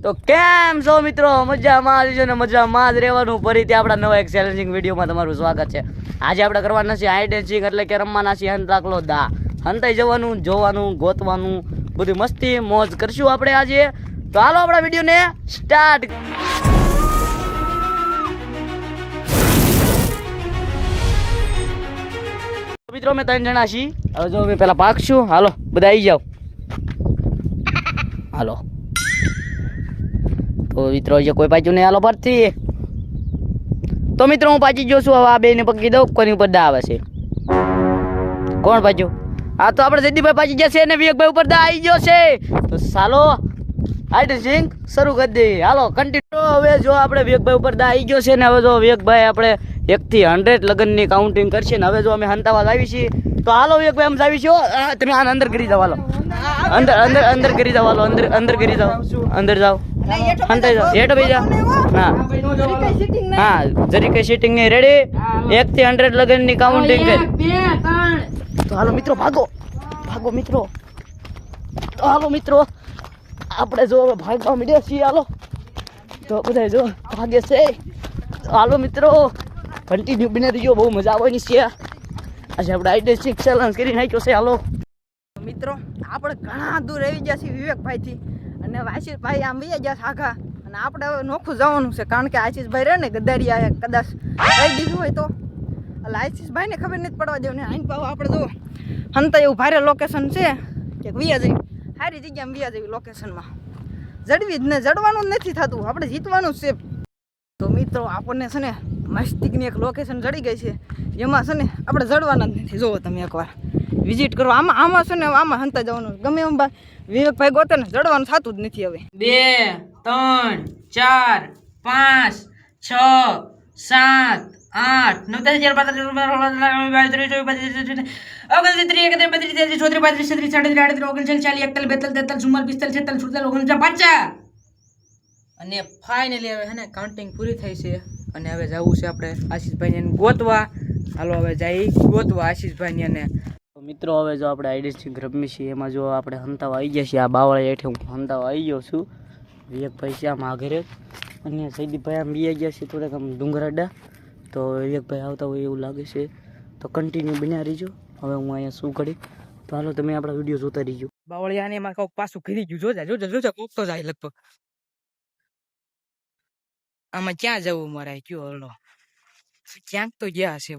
તો કેમ છો મિત્રો? મજામાં જ ને મજામાં જ રહેવાનું. ફરીથી આપણા નવા એક ચેલેન્જિંગ વિડીયોમાં તમારું સ્વાગત છે. આજે આપણે કરવાના છે હાઈડ એન્ડ સીક, એટલે કે રમવાના છે હંતાકલો દા. હંતાઈ જવાનું, જોવાનું, ગોતવાનું, બધી મસ્તી મોજ કરશું આપણે આજે. તો હાલો આપણા વિડીયોને સ્ટાર્ટ. મિત્રો અમે 3 જણા છીએ. હવે જો અમે પેલા પાકશું. હાલો બધા આવી જાઓ. હાલો તો મિત્રો જે કોઈ પાછું નહીં. હાલો પરથી તો મિત્રો હું પાછી ગયો છું. હવે આ બેને પકી દઉં કોની ઉપર દા આવે છે. કોણ પાછું? હા તો આપણે જયદીપભાઈ પાછી જશે અને વિવેકભાઈ ઉપર દા આવી ગયો છે. તો ચાલો હાઈડ સિંગ શરૂ કરી દઈએ. હાલો કન્ટિન્યુ. હવે જો આપણે વિવેકભાઈ ઉપર દા આવી ગયો છે ને હવે જો વિવેકભાઈ આપણે 1 થી 100 લગનની કાઉન્ટિંગ કરશે ને હવે જો અમે હંતાવાદ આવી છીએ. તો હાલો વિવેકભાઈ અમે આવી છો. તમે આને અંદર કરી જાઓ. હાલો અંદર કરી જાઓ. હાલો અંદર કરી જાઓ. અંદર જાઓ. હંતાઈ જાઓ. હેઠ ભાઈ જાઓ. હા જરી કઈ સીટિંગ નહીં. રેડી? 1 થી 100 લગનની કાઉન્ટિંગ કરી. તો હાલો મિત્રો ભાગો મિત્રો. તો હાલો મિત્રો આપણે જો ભાગવા માંડ્યા છીએ. હાલો તો બધા જો ભાગે છે. હાલો મિત્રો કન્ટિન્યુ બને રહીજો. બહુ મજા આવવાની છે. આજે આપણે આઈડેન્ટિક ચેલેન્જ કરી નાખ્યો છે. હાલો મિત્રો આપણે ઘણા દૂર આવી ગયા છીએ વિવેકભાઈથી, અને આશીષભાઈ આમ વહી ગયા સાઘા, અને આપણે હવે નોખું જવાનું છે. કારણ કે આશીષભાઈ રહે ને ગદારિયા કદાચ કહી દીધું હોય તો એટલે આશીષભાઈને ખબર નથી પડવા દેવું ને. આઈને પાવ આપણે જો હંતા એવું ભારે લોકેશન છે કે વિયા જઈ સારી જગ્યામાં વિયા જેવી લોકેશનમાં જડવી જ ને જડવાનું જ નથી થતું. આપણે જીતવાનું જ છે. તો મિત્રો આપણને છે ને મસ્તિકની એક લોકેશન જડી ગઈ છે. એમાં છે ને આપણે જડવાના જ નથી. જુઓ તમે એકવાર વિઝિટ કરો. આમાં છે ને આમાં હંતા જવાનું. ગમે એમ વિવેકભાઈ ગોતે ને જડવાનું થતું જ નથી. હવે 2 3 4 5 6 7 8 9 10 અને ફાઇનલી હવે હે ને કાઉન્ટિંગ પૂરી થઈ છે. અને હવે જવું છે આપણે આશીષભાઈને ગોતવા. હાલો હવે જઈ ગોતવા આશીષભાઈને. અને મિત્રો હવે જો આપણે આઈડેન્ટિક રમી છીએ એમાં જો આપણે હંતાવા આવી ગયા છીએ. આ બાવળા હેઠે હું હંતાવા આવી ગયો છું. વિવેકભાઈ છે આમ આગળ અને જયદીપભાઈ આમ બી ગયા છે થોડાક આમ ડુંગરાડા. તો વિવેકભાઈ આવતા હોય એવું લાગે છે. તો કન્ટિન્યુ બન્યા રહીજો. હવે હું અહીંયા શું કરી. તો હાલો તમે આપણા વિડીયો જોતા રહીજો. બાવળિયાને એમાં કોક પાછું ખરી ગયું. જોજા કોક તો જાય લગભગ. આમાં ક્યાં જવું મારે? કયો હલો ક્યાંક તો ગયા છે.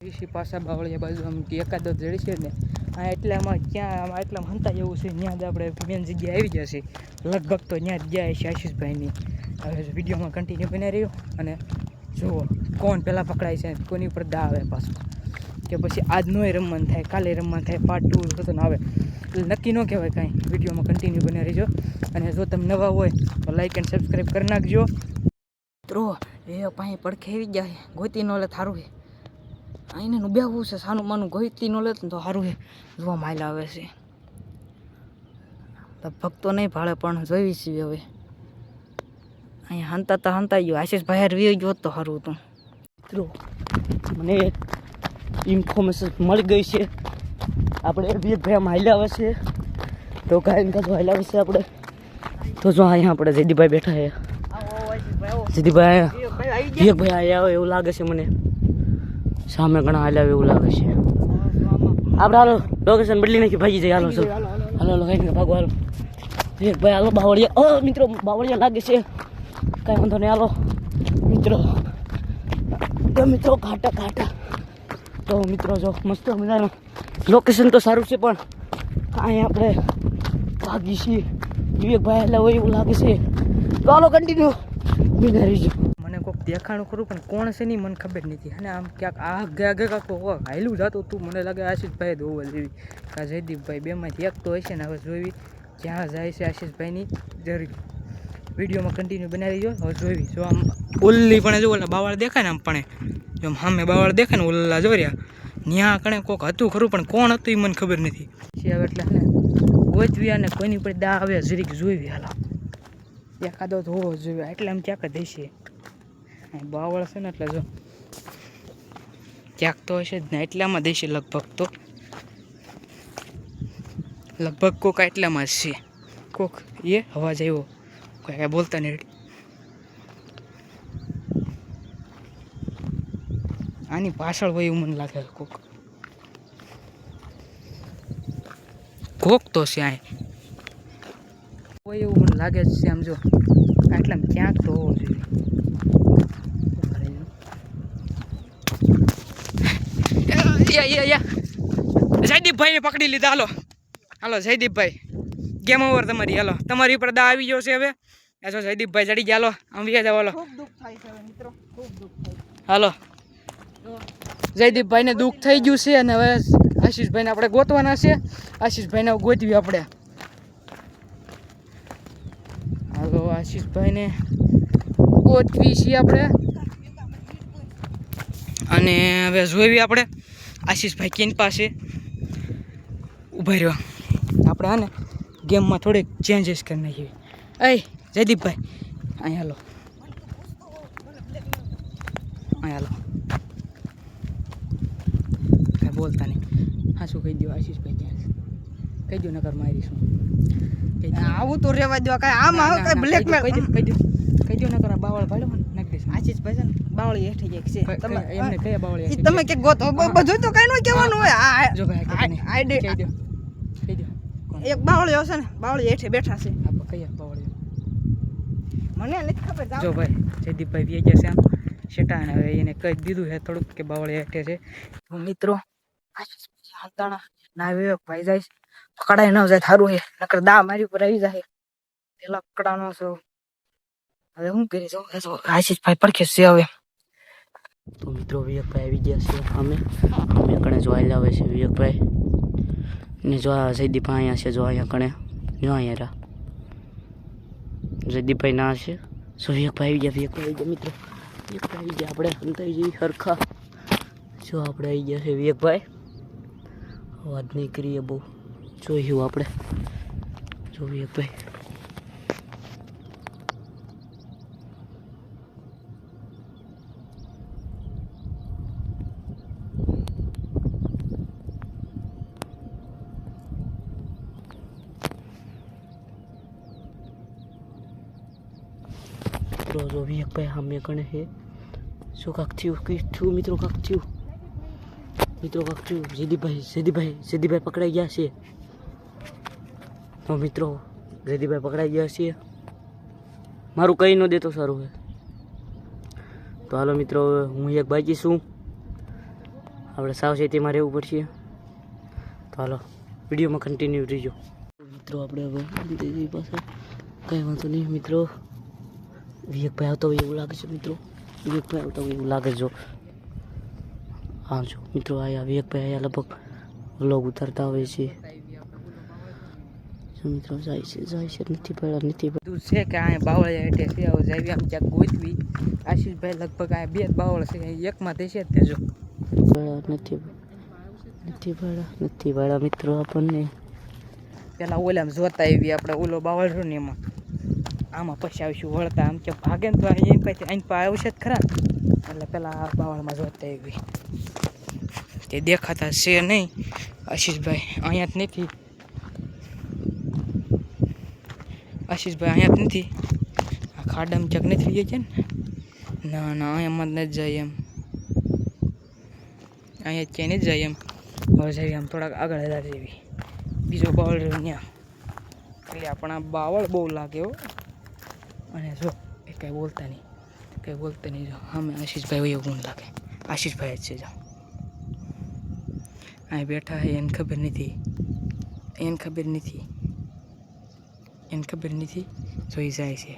વીસી પાછા બાવળિયા બાજુ આમ એકાદ જડી છે ને આ એટલામાં ક્યાં આમાં એટલામાં હંતા જેવું છે. ત્યાં જ આપણે મેન જગ્યાએ આવી જશે લગભગ. તો ત્યાં જ ગયા છે આશીષભાઈની. હવે વિડીયોમાં કન્ટિન્યુ બની રહ્યો અને જુઓ કોણ પહેલાં પકડાય છે, કોની ઉપર દા આવે પાછું, કે પછી આજ નોય રમવાનું થાય, કાલે રમવાનું થાય, પાર્ટ 2 થતો આવે એટલે નક્કી ન કહેવાય કાંઈ. વિડીયોમાં કન્ટિન્યુ બની રહેજો. અને જો તમે નવા હોય તો લાઈક એન્ડ સબસ્ક્રાઈબ કરી નાખજો. મિત્રો એ પાસે પડખે આવી ગયા છે. ગોતી ન લે સારું છે. અહીંને બેહવું છે સાનું માનું. ગોતી ન લે તો સારું છે. જોવા માયલા આવે છે. લગભગ તો નહીં ભાડે પણ જોઈ છીએ. હવે અહીંયા હંતા ગયો. આશીષભાઈ હાર વી ગયો તો સારું હતું. મિત્રો મને ઇન્ફોર્મેશન મળી ગઈ છે. આપણે વિવેકભાઈ આમ હાલ્યા આવે છે. તો કાંઈ કાં હાલ્યા આવે છે આપણે. તો જો અહીંયા આપણે જયદીપભાઈ બેઠા છે. જયદીપભાઈ વિવેકભાઈ આવ્યા આવે એવું લાગે છે મને. સામે ઘણા હાલ્યા એવું લાગે છે. આપણે હાલો લોકેશન બદલી નાખી ભાગી જાય. હાલો ચાલો હાલો કઈ ભાગો. હાલો વિવેકભાઈ હાલો. બાવળિયા મિત્રો બાવળિયા લાગે છે. કાંઈ વાંધો નહીં. હાલો મિત્રો ઘાટા. તો મિત્રો જો મસ્ત મજાનું લોકેશન તો સારું છે પણ કાંઈ આપણે ભાગી છીએ. વિવેકભાઈ એટલે હોય એવું લાગે છે. તો હાલો કન્ટિન્યુ બિના રહીજો. મને કોઈક દેખાણું ખરું પણ કોણ છે નહીં મને ખબર નથી. અને આમ ક્યાંક આગળ કાંક હાયલું જતું તું. મને લાગે આશીષભાઈ ધોવા જેવી કાં જયદીપભાઈ બેમાંથી એક તો હશે ને. હવે જોઈ ક્યાં જાય છે આશીષભાઈની જરી વિડીયોમાં કન્ટિન્યુ બનાવી રહીજો. હવે જોઈ જો આમ ઓલ્લી પણ જો ઓલા બાવળ દેખાય ને આમ પણ જો સામે બાવળ દેખાય ને ઓલા જો રહ્યા ત્યાં કણે કોક હતું ખરું પણ કોણ હતું એ મને ખબર નથી. હવે એટલે ને ગોતવી અને કોઈની પર દા આવે જરીક જોઈવી. હાલો એકાદો તો હોવો જોઈએ. એટલે આમ ક્યાંક જ હશે. બાવળ છે ને એટલે જો ક્યાંક તો હશે જ ને. એટલામાં દેશે લગભગ કોક એટલામાં જ છે. કોક એ અવાજ આવ્યો. કાંઈ બોલતા નહીં. આની પાછળ હોય એવું મને લાગે કોક તો છે આ હોય એવું મને લાગે છે. આમ જો આટલામાં ક્યાંક તો હોવો જોઈએ. જયદીપભાઈને પકડી લીધા. હાલો હાલો જયદીપભાઈ, ગેમ ઓવર તમારી. હાલો તમારી ઉપર દા આવી ગયો છે હવે. જો જયદીપભાઈ ચડી ગયા. હાલો આમ જાવ. હાલો ખૂબ દુઃખ થાય છે મિત્રો, ખૂબ દુઃખ થાય. હાલો જયદીપભાઈને દુઃખ થઈ ગયું છે અને હવે આશીષભાઈને આપણે ગોતવાના છે. આશીષભાઈને ગોતવી આપણે. હાલો આશીષભાઈને ગોતવી છીએ આપણે અને હવે જોઈવી આપણે આશીષભાઈ કેન પાસે ઊભા રહ્યો. આપણે હા ને ગેમમાં થોડીક ચેન્જીસ કરી નાખીએ. જયદીપભાઈ અહીં હાલો, અહીં હાલો. કાંઈ બોલતા નહીં. હા શું કહી દો આશીષભાઈ ક્યાં છે? કહી દો નકર મારીશું. આવું તો રેવા દો. કાંઈ આમાં હવે કાંઈ બ્લેકમેલ કહી દો નકર આ બાવળ ભાડો નાખી દઈશું. આશીષભાઈ છે ને બાવળી હેઠી જાય છે. તમે એમને કયા બાવળી ઈ તમે કે ગોતો બધું તો કાંઈ ન કહેવાનું હોય. જો ભાઈ આઈડી કહી દો એક બાવળીઓ છે ને, બાવળી હેઠે બેઠા છે. કયા બાવળી? મને નથી ખબર. જો ભાઈ જયદીપભાઈ વી ગયા છે આમ શેટાને. હવે એને કહી દીધું છે થોડુંક કે બાવળી હેઠે છે. મિત્રો હાલતાણા ના ભાઈ જાય પકડાય ન જાય થારું છે, નકર દા મારી ઉપર આવી જાય. પેલા પકડાનો છો. હવે શું કરી જાઉં? આશીષભાઈ પડખે છે હવે. તો મિત્રો વિવેકભાઈ આવી ગયા છે. અમે કણે જોઈ લાવે છે વિવેકભાઈ ને. જો આ જયદીપભાઈ અહીંયા છે. જો અહીંયા કણે જો અહીંયા રા જયદીપભાઈ ના છે. સો વિવેકભાઈ આવી ગયા. વિવેકભાઈ આવી ગયા મિત્રો. વિવેકભાઈ આવી ગયા. આપણે અંતાઈ જઈ સરખા. જો આપણે આવી ગયા છે વિવેકભાઈ. વાત નહીં કરીએ બહુ. જોયું આપણે. જો વિવેકભાઈ જો વિવેકભાઈ સામે કણે છે. શું કાંક થયું મિત્રો? કાંક થયું મિત્રો, કાંક થયું. જયદીપભાઈ પકડાઈ ગયા છે. તો મિત્રો જયદીપભાઈ પકડાઈ ગયા છે. મારું કંઈ ન દેતો સારું છે. તો હાલો મિત્રો હું એક બાકી છું. આપણે સાવચેતીમાં રહેવું પડશે. તો હાલો વિડીયોમાં કન્ટિન્યુ રહીજો મિત્રો. આપણે હવે પાસે કંઈ વાંધો નહીં મિત્રો. વિવેકભાઈ આવતો હોય એવું લાગે છે મિત્રો. વિવેકભાઈ આવતો હોય એવું લાગે જો. હા જો મિત્રો આયા વિવેકભાઈ આયા લગભગ વ્લોગ ઉતારતા હોય છે. જો મિત્રો જાય છે નથી પડ્યા. બધું છે કે આ બાવળી હેઠે છે. હવે જાવી આમ ક્યાંક ગોતવી. આશીષભાઈ લગભગ આ બે જ બાવળ છે, એકમાં દેશે જ તે. જો નથી પડ્યા મિત્રો. આપણને પેલા ઓલામાં જોતા આવી આપણે ઓલો બાવળ રહ્યો ને એમાં. આમાં પછી આવીશું વળતા. આમ કે ભાગે ને તો અહીં પાસે આવશે જ ખરા. એટલે પેલા આ બાવળમાં જોતા આવી. તે દેખાતા છે નહીં આશીષભાઈ. અહીંયા જ નથી આશીષભાઈ, અહીંયા જ નથી. આ ખાડામાં ચક નથી લઈએ છે ને. ના અહીંયામાં જ નથી જાય એમ. અહીંયા ક્યાંય નથી જાય એમ. હવે જઈએ આમ થોડાક આગળ હજાર જેવી. બીજો બાવળ રહ્યો ત્યાં. એટલે આપણા બાવળ બહુ લાગે હો. અને જો એ કંઈ બોલતા નહીં. જો અમે આશીષભાઈ હોય એવું લાગે. આશીષભાઈ જ છે. જો અહીં બેઠા છે. એને ખબર નથી. જોઈ જાય છે.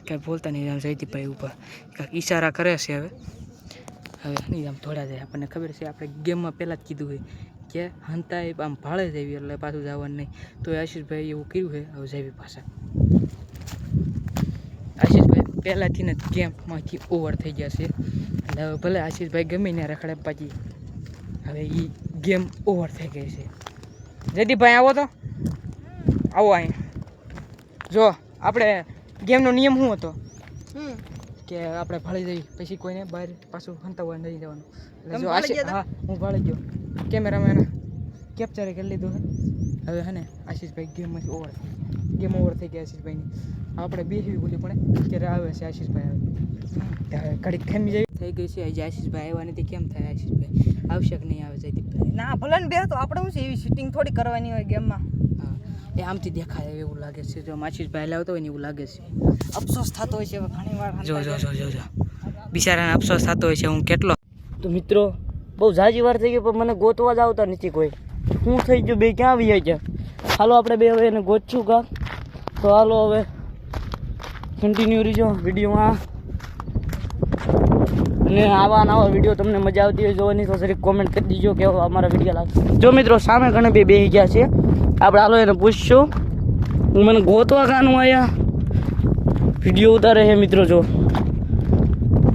કાંઈ બોલતા નહીં. આમ જયદીપભાઈ ઉપર કાંઈક ઈશારા કરે છે. હવે નહીં આમ થોડા જાય. આપણને ખબર છે. આપણે ગેમમાં પહેલાં જ કીધું હોય કે હંતાય આમ ભાળે જ આવી એટલે પાછું જવાનું નહીં. તો આશીષભાઈ એવું કર્યું છે. હવે જાવી પાછા. આશીષભાઈ પહેલાંથી ને ગેમમાંથી ઓવર થઈ ગયા છે. એટલે હવે ભલે આશીષભાઈ ગમે ને રખડે પાછી હવે એ ગેમ ઓવર થઈ ગઈ છે. જયદીપભાઈ આવો તો આવો. અહીં જો આપણે ગેમનો નિયમ શું હતો કે આપણે ભાળી જઈએ પછી કોઈને બહાર પાછું હંતાવવા નહીં જવાનું. એટલે જો હા હું ભાળી ગયો. કેમેરામેન કેપ્ચર કરી લીધું. હવે હે ને આશીષભાઈ ગેમમાંથી ઓવર ગેમ ઓવર થઈ ગયા આશીષભાઈની. આપણે બેસવી બોલી પણ અત્યારે આવે છે આશીષભાઈ આવે ઘડીક ખેમી જેવી થઈ ગઈ છે. આજે આશીષભાઈ આવ્યા નથી કેમ થાય? આશીષભાઈ આવશે કે નહીં આવે જયદીપભાઈ? ના ભલે ને બે તો આપણે શું છે એવી સિટિંગ થોડી કરવાની હોય ગેમમાં. હા એ આમથી દેખાય એવું લાગે છે. જો આશીષભાઈ લાવતો હોય ને એવું લાગે છે. અફસોસ થતો હોય છે હવે ઘણી વાર. જો બિચારાને અફસોસ થતો હોય છે. હું કેટલો તો મિત્રો બહુ ઝાઝી વાર થઈ ગઈ પણ મને ગોતવા જ આવતા નથી કોઈ. શું થઈ ગયું? બે ક્યાં આવી ગયા? હાલો આપણે બે હવે એને ગોતશું કા. તો હાલો હવે કન્ટિન્યુ રહીજો વિડીયોમાં. અને આવા નવા વિડીયો તમને મજા આવતી હોય જોવાની તો જરીક કોમેન્ટ કરી દીજો કે અમારા વિડીયો લાગે. જો મિત્રો સામે ઘણા બે બેસી ગયા છે. આપણે હાલો એને પૂછશું હું મને ગોતવા કાનું આવ્યા. વિડીયો ઉતારે છે મિત્રો. જો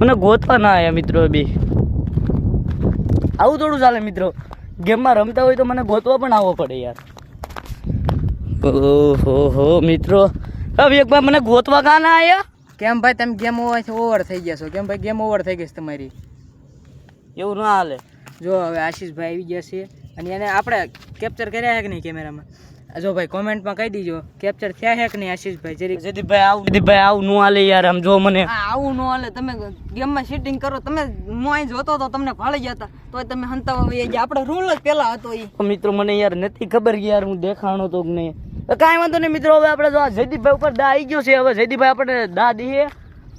મને ગોતવા ના આવ્યા મિત્રો. બે આવું થોડું ચાલે મિત્રો. ગેમમાં રમતા હોય તો મને ગોતવા પણ આવવો પડે યાર. ઓહો મિત્રો હવે એક વાર મને ગોતવા કાં ના આવ્યા? કેમ ભાઈ તમે ગેમ ઓવર થઈ ગયા છો? કેમ ભાઈ ગેમ ઓવર થઈ ગઈ છે તમારી? એવું ના હાલે. જો હવે આશીષભાઈ આવી ગયા છે અને એને આપણે કેપ્ચર કર્યા છે કે નહીં કેમેરામાં? જો ભાઈ કોમેન્ટમાં કહી દીજો કેપ્ચર થયા છે કે નહીં આશીષભાઈ? જરીક જયદીપભાઈ આવું ન હાલે યાર. આમ જો મને આવું ન હાલે. તમે ગેમમાં સિટિંગ કરો. તમે મોય જોતો તો તમને ભાળી જતા તોય તમે હંતાવા વહી ગયા. આપણો રૂલ જ પેલા હતો એ. મિત્રો મને યાર નથી ખબર કે યાર હું દેખાણો તો કે નહીં. કાંઈ વાંધો નહીં મિત્રો. હવે આપણે જો આ જયદીપભાઈ ઉપર દા આવી ગયો છે. હવે જયદીપભાઈ આપણે દા દઈએ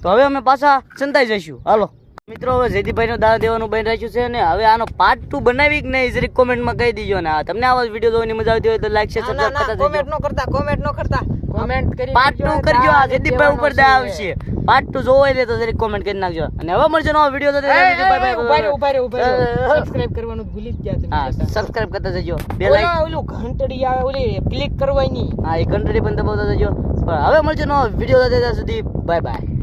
તો હવે અમે પાછા સંતાઈ જઈશું. હાલો મિત્રો હવે જયદીપભાઈનો દા દેવાનું બની રાખ્યું છે ને હવે આનો પાર્ટ 2 બનાવી કે નહીં જરીક કોમેન્ટમાં કહી દીજો. ને તમને આવા વિડીયો જોવાની મજા આવતી હોય તો લાઈક શેર સબસ્ક્રાઇબ કરતા કોમેન્ટ નો કરતા કોમેન્ટ કરી પાર્ટ 2 કરજો. આ જયદીપભાઈ ઉપર દા આવશે. પાર્ટ 2 જોવો એટલે તો જરીક કોમેન્ટ કરી નાખજો. અને હવે મળજો નવો વિડીયો તો સબસ્ક્રાઇબ કરવાનું ભૂલી જ ગયા તમે. હા સબસ્ક્રાઇબ કરતા જજો. બે લાઈક ઓલું ઘંટડી આવે ઓલી ક્લિક કરવાની. હા એ ઘંટડી પણ દબાવતા જજો. હવે મળજો નવો વિડીયો. ત્યાં સુધી બાય બાય.